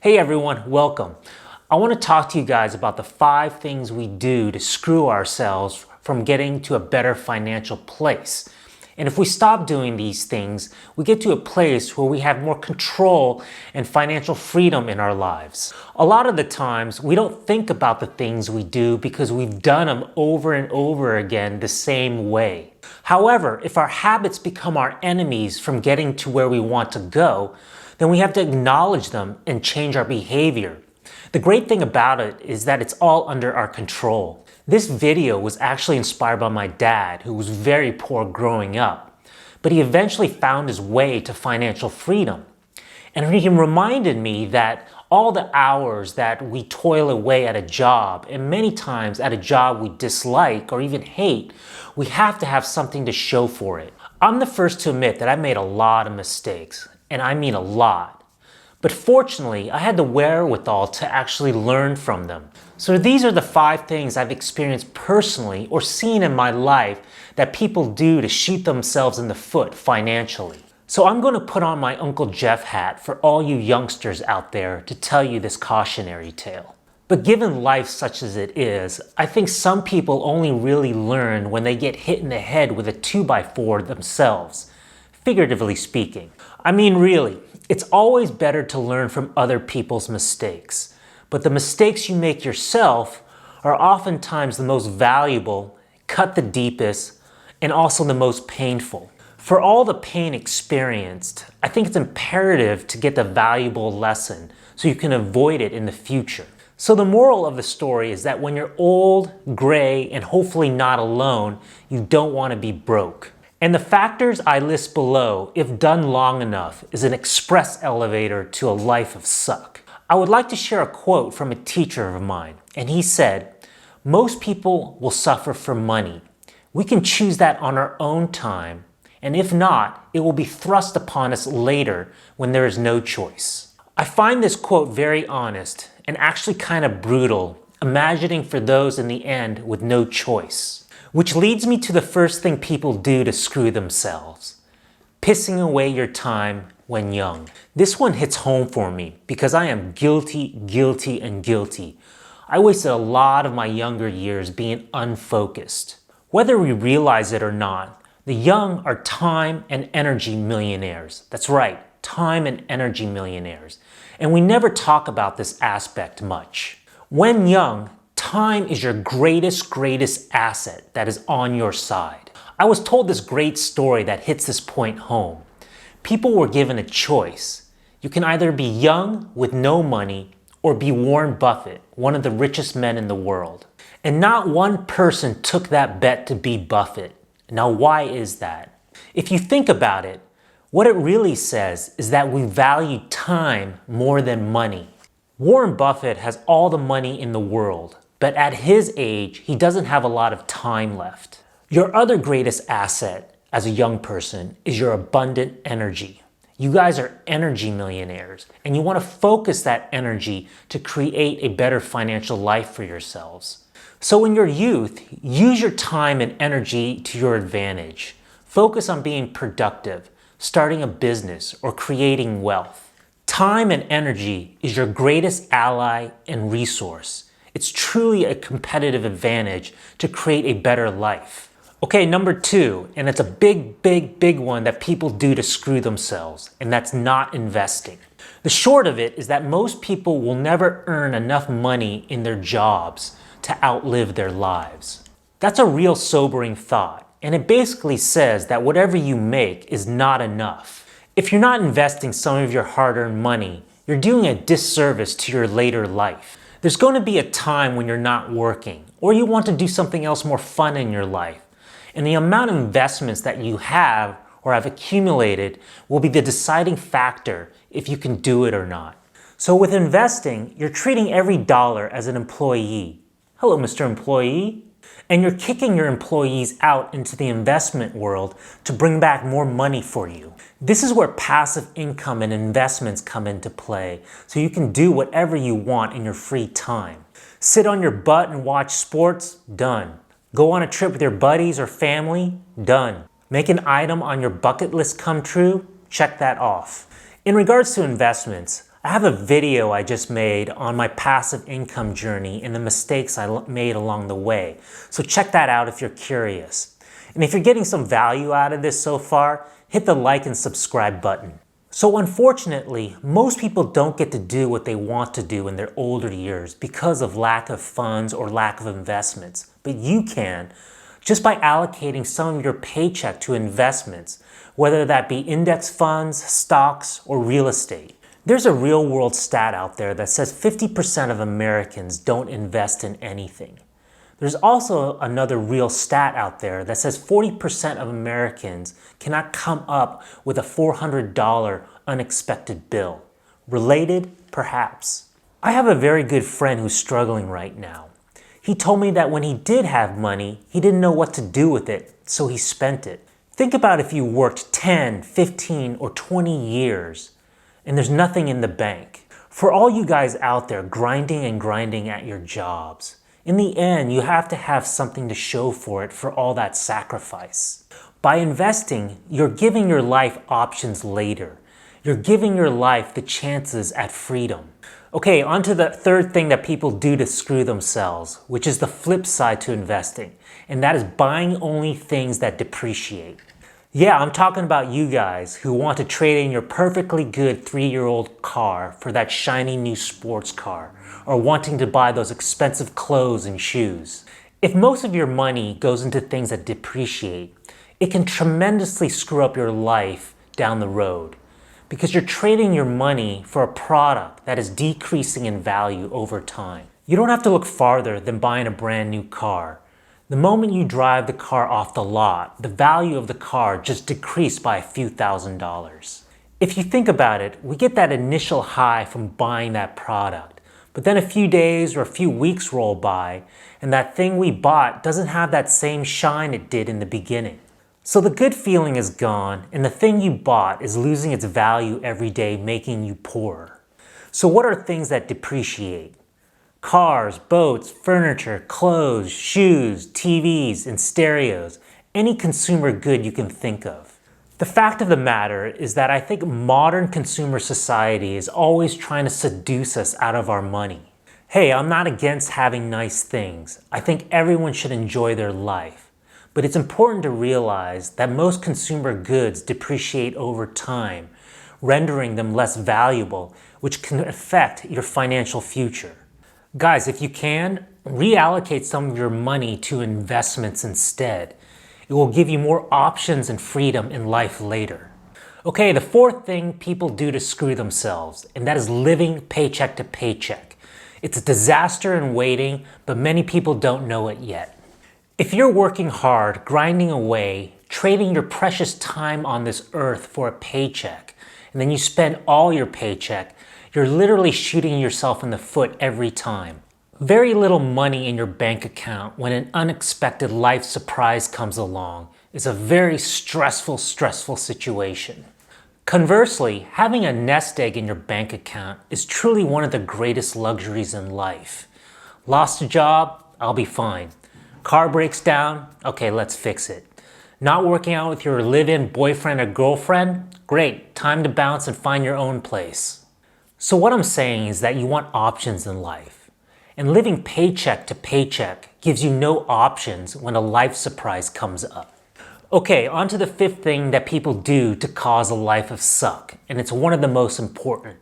Hey everyone, welcome. I want to talk to you guys about the 5 things we do to screw ourselves from getting to a better financial place. And if we stop doing these things, we get to a place where we have more control and financial freedom in our lives. A lot of the times, we don't think about the things we do because we've done them over and over again the same way. However, if our habits become our enemies from getting to where we want to go, then we have to acknowledge them and change our behavior. The great thing about it is that it's all under our control. This video was actually inspired by my dad, who was very poor growing up, but he eventually found his way to financial freedom. And he reminded me that all the hours that we toil away at a job, and many times at a job we dislike or even hate, we have to have something to show for it. I'm the first to admit that I made a lot of mistakes, and I mean a lot. But fortunately, I had the wherewithal to actually learn from them. So these are the 5 things I've experienced personally or seen in my life that people do to shoot themselves in the foot financially. So I'm going to put on my Uncle Jeff hat for all you youngsters out there to tell you this cautionary tale. But given life such as it is, I think some people only really learn when they get hit in the head with a 2x4 themselves, figuratively speaking. I mean, really, it's always better to learn from other people's mistakes. But the mistakes you make yourself are oftentimes the most valuable, cut the deepest, and also the most painful. For all the pain experienced, I think it's imperative to get the valuable lesson so you can avoid it in the future. So the moral of the story is that when you're old, gray, and hopefully not alone, you don't want to be broke. And the factors I list below, if done long enough, is an express elevator to a life of suck. I would like to share a quote from a teacher of mine, and he said, "Most people will suffer for money. We can choose that on our own time, and if not, it will be thrust upon us later when there is no choice." I find this quote very honest and actually kind of brutal, imagining for those in the end with no choice. Which leads me to the first thing people do to screw themselves: pissing away your time when young. This one hits home for me because I am guilty, and guilty. I wasted a lot of my younger years being unfocused. Whether we realize it or not, the young are time and energy millionaires. That's right, time and energy millionaires. And we never talk about this aspect much. When young, time is your greatest asset that is on your side. I was told this great story that hits this point home. People were given a choice. You can either be young with no money or be Warren Buffett, one of the richest men in the world. And not one person took that bet to be Buffett. Now, why is that? If you think about it, what it really says is that we value time more than money. Warren Buffett has all the money in the world, but at his age, he doesn't have a lot of time left. Your other greatest asset as a young person is your abundant energy. You guys are energy millionaires, and you want to focus that energy to create a better financial life for yourselves. So in your youth, use your time and energy to your advantage. Focus on being productive, starting a business, or creating wealth. Time and energy is your greatest ally and resource. It's truly a competitive advantage to create a better life. Okay, number 2, and it's a big one that people do to screw themselves, and that's not investing. The short of it is that most people will never earn enough money in their jobs to outlive their lives. That's a real sobering thought, and it basically says that whatever you make is not enough. If you're not investing some of your hard-earned money, you're doing a disservice to your later life. There's going to be a time when you're not working, or you want to do something else more fun in your life. And the amount of investments that you have or have accumulated will be the deciding factor if you can do it or not. So with investing, you're treating every dollar as an employee. Hello, Mr. Employee. And you're kicking your employees out into the investment world to bring back more money for you. This is where passive income and investments come into play, so you can do whatever you want in your free time. Sit on your butt and watch sports? Done. Go on a trip with your buddies or family? Done. Make an item on your bucket list come true? Check that off. In regards to investments, I have a video I just made on my passive income journey and the mistakes I made along the way. So check that out if you're curious. And if you're getting some value out of this so far, hit the like and subscribe button. So unfortunately, most people don't get to do what they want to do in their older years because of lack of funds or lack of investments. But you can, just by allocating some of your paycheck to investments, whether that be index funds, stocks, or real estate. There's a real world stat out there that says 50% of Americans don't invest in anything. There's also another real stat out there that says 40% of Americans cannot come up with a $400 unexpected bill. Related? Perhaps. I have a very good friend who's struggling right now. He told me that when he did have money, he didn't know what to do with it, so he spent it. Think about if you worked 10, 15, or 20 years and there's nothing in the bank. For all you guys out there grinding and grinding at your jobs, in the end, you have to have something to show for it for all that sacrifice. By investing, you're giving your life options later. You're giving your life the chances at freedom. Okay, on to the third thing that people do to screw themselves, which is the flip side to investing, and that is buying only things that depreciate. Yeah, I'm talking about you guys who want to trade in your perfectly good 3-year-old car for that shiny new sports car, or wanting to buy those expensive clothes and shoes. If most of your money goes into things that depreciate, it can tremendously screw up your life down the road because you're trading your money for a product that is decreasing in value over time. You don't have to look farther than buying a brand new car. The moment you drive the car off the lot, the value of the car just decreased by a few $1,000s. If you think about it, we get that initial high from buying that product, but then a few days or a few weeks roll by, and that thing we bought doesn't have that same shine it did in the beginning. So the good feeling is gone, and the thing you bought is losing its value every day, making you poorer. So what are things that depreciate? Cars, boats, furniture, clothes, shoes, TVs, and stereos, any consumer good you can think of. The fact of the matter is that I think modern consumer society is always trying to seduce us out of our money. Hey, I'm not against having nice things. I think everyone should enjoy their life. But it's important to realize that most consumer goods depreciate over time, rendering them less valuable, which can affect your financial future. Guys, if you can, reallocate some of your money to investments instead. It will give you more options and freedom in life later. Okay, the fourth thing people do to screw themselves, and that is living paycheck to paycheck. It's a disaster in waiting, but many people don't know it yet. If you're working hard, grinding away, trading your precious time on this earth for a paycheck, and then you spend all your paycheck, you're literally shooting yourself in the foot every time. Very little money in your bank account when an unexpected life surprise comes along is a very stressful situation. Conversely, having a nest egg in your bank account is truly one of the greatest luxuries in life. Lost a job? I'll be fine. Car breaks down? Okay, let's fix it. Not working out with your live-in boyfriend or girlfriend? Great, time to bounce and find your own place. So what I'm saying is that you want options in life. And living paycheck to paycheck gives you no options when a life surprise comes up. Okay, on to the fifth thing that people do to cause a life of suck. And it's one of the most important.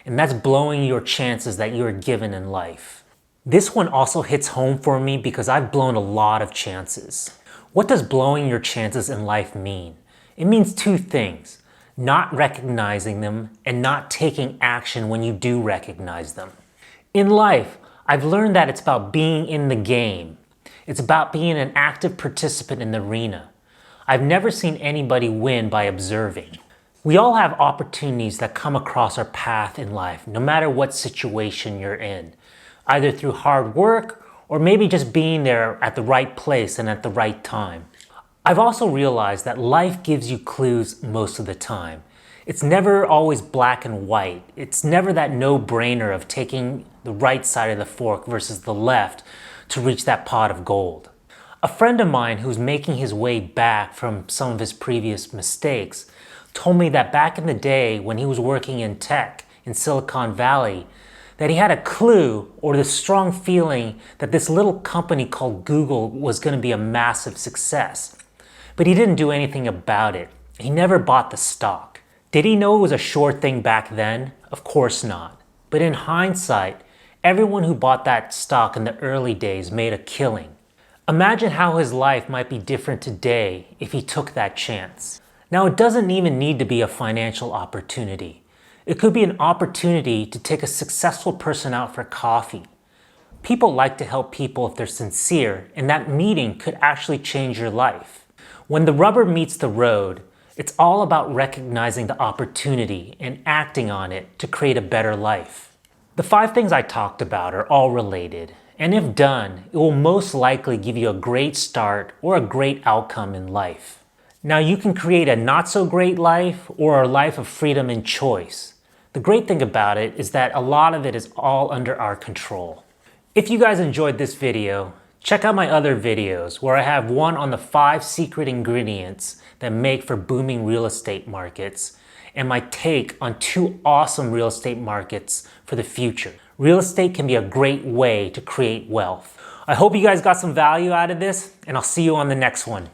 And that's blowing your chances that you are given in life. This one also hits home for me because I've blown a lot of chances. What does blowing your chances in life mean? It means two things. Not recognizing them and not taking action when you do recognize them. In life, I've learned that it's about being in the game. It's about being an active participant in the arena. I've never seen anybody win by observing. We all have opportunities that come across our path in life, no matter what situation you're in, either through hard work or maybe just being there at the right place and at the right time. I've also realized that life gives you clues most of the time. It's never always black and white. It's never that no-brainer of taking the right side of the fork versus the left to reach that pot of gold. A friend of mine who's making his way back from some of his previous mistakes told me that back in the day when he was working in tech, in Silicon Valley that he had a clue or the strong feeling that this little company called Google was going to be a massive success. But he didn't do anything about it. He never bought the stock. Did he know it was a sure thing back then? Of course not. But in hindsight, everyone who bought that stock in the early days made a killing. Imagine how his life might be different today if he took that chance. Now, it doesn't even need to be a financial opportunity. It could be an opportunity to take a successful person out for coffee. People like to help people if they're sincere, and that meeting could actually change your life. When the rubber meets the road, it's all about recognizing the opportunity and acting on it to create a better life. The 5 things I talked about are all related, and if done, it will most likely give you a great start or a great outcome in life. Now, you can create a not so great life or a life of freedom and choice. The great thing about it is that a lot of it is all under our control. If you guys enjoyed this video, check out my other videos where I have one on the 5 secret ingredients that make for booming real estate markets and my take on 2 awesome real estate markets for the future. Real estate can be a great way to create wealth. I hope you guys got some value out of this, and I'll see you on the next one.